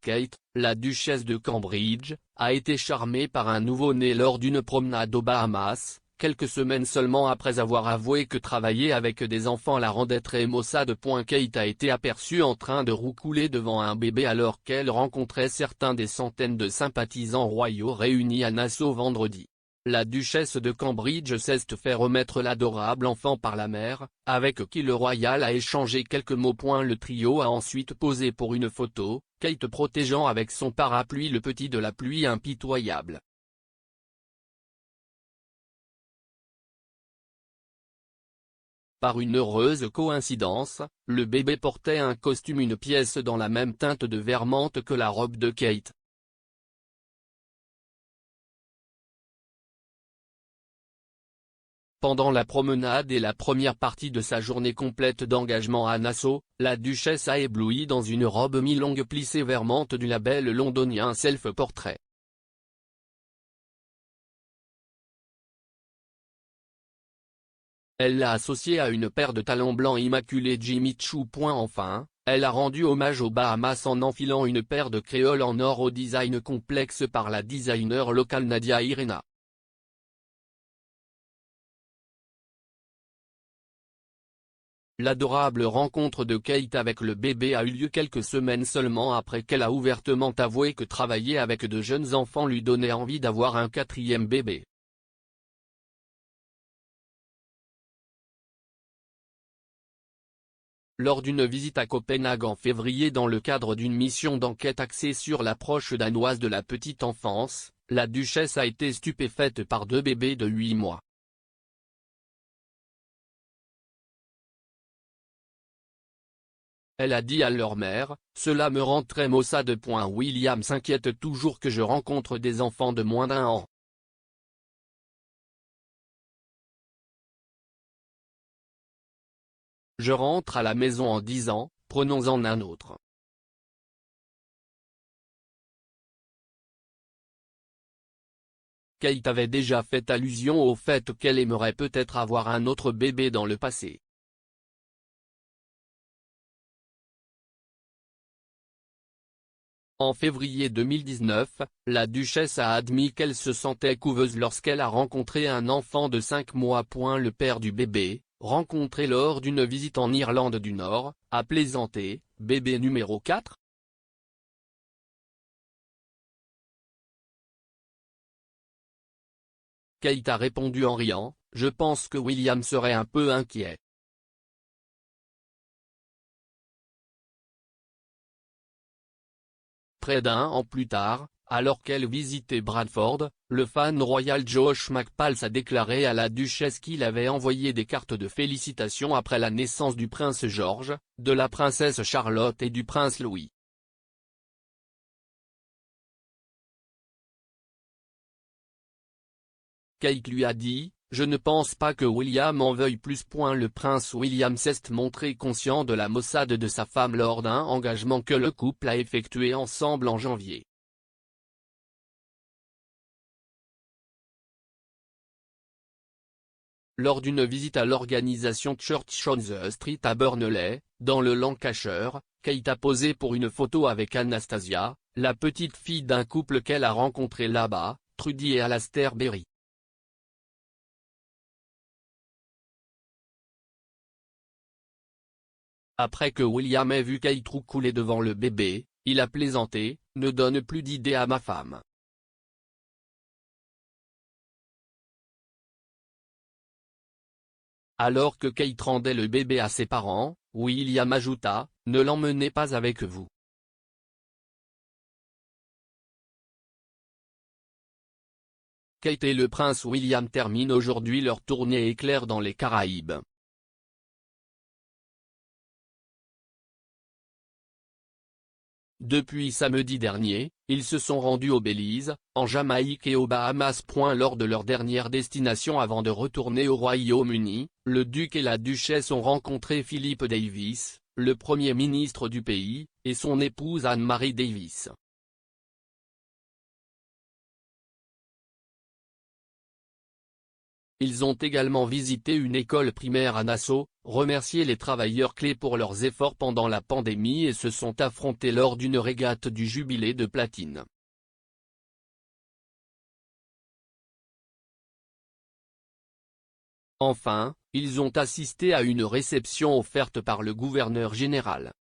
Kate, la duchesse de Cambridge, a été charmée par un nouveau-né lors d'une promenade aux Bahamas, quelques semaines seulement après avoir avoué que travailler avec des enfants la rendait très maussade. Kate a été aperçue en train de roucouler devant un bébé alors qu'elle rencontrait certains des centaines de sympathisants royaux réunis à Nassau vendredi. La duchesse de Cambridge s'est fait remettre l'adorable enfant par la mère, avec qui le royal a échangé quelques mots. Le trio a ensuite posé pour une photo, Kate protégeant avec son parapluie le petit de la pluie impitoyable. Par une heureuse coïncidence, le bébé portait un costume, une pièce dans la même teinte de vert menthe que la robe de Kate. Pendant la promenade et la première partie de sa journée complète d'engagement à Nassau, la duchesse a ébloui dans une robe mi-longue plissée vert menthe du label londonien Self-Portrait. Elle l'a associée à une paire de talons blancs immaculés Jimmy Choo. Enfin, elle a rendu hommage aux Bahamas en enfilant une paire de créoles en or au design complexe par la designer locale Nadia Irena. L'adorable rencontre de Kate avec le bébé a eu lieu quelques semaines seulement après qu'elle a ouvertement avoué que travailler avec de jeunes enfants lui donnait envie d'avoir un quatrième bébé. Lors d'une visite à Copenhague en février dans le cadre d'une mission d'enquête axée sur l'approche danoise de la petite enfance, la duchesse a été stupéfaite par deux bébés de 8 mois. Elle a dit à leur mère, « Cela me rend très maussade. » William s'inquiète toujours que je rencontre des enfants de moins d'1 an. Je rentre à la maison en disant, prenons-en un autre. Kate avait déjà fait allusion au fait qu'elle aimerait peut-être avoir un autre bébé dans le passé. En février 2019, la duchesse a admis qu'elle se sentait couveuse lorsqu'elle a rencontré un enfant de 5 mois. Le père du bébé, rencontré lors d'une visite en Irlande du Nord, a plaisanté, « Bébé numéro 4 ?» Kate a répondu en riant, « Je pense que William serait un peu inquiet. » Près d'un an plus tard, alors qu'elle visitait Bradford, le fan royal Josh McPalls a déclaré à la duchesse qu'il avait envoyé des cartes de félicitations après la naissance du prince George, de la princesse Charlotte et du prince Louis. Kate lui a dit, « Je ne pense pas que William en veuille plus. » Le prince William s'est montré conscient de la maussade de sa femme lors d'un engagement que le couple a effectué ensemble en janvier. Lors d'une visite à l'organisation Church on the Street à Burnley, dans le Lancashire, Kate a posé pour une photo avec Anastasia, la petite fille d'un couple qu'elle a rencontré là-bas, Trudy et Alastair Berry. Après que William ait vu Kate roucouler devant le bébé, il a plaisanté, « Ne donne plus d'idées à ma femme. » Alors que Kate rendait le bébé à ses parents, William ajouta, « Ne l'emmenez pas avec vous. » Kate et le prince William terminent aujourd'hui leur tournée éclair dans les Caraïbes. Depuis samedi dernier, ils se sont rendus au Belize, en Jamaïque et aux Bahamas. Lors de leur dernière destination avant de retourner au Royaume-Uni, le duc et la duchesse ont rencontré Philip Davis, le premier ministre du pays, et son épouse Anne-Marie Davis. Ils ont également visité une école primaire à Nassau, remercié les travailleurs clés pour leurs efforts pendant la pandémie et se sont affrontés lors d'une régate du Jubilé de platine. Enfin, ils ont assisté à une réception offerte par le gouverneur général.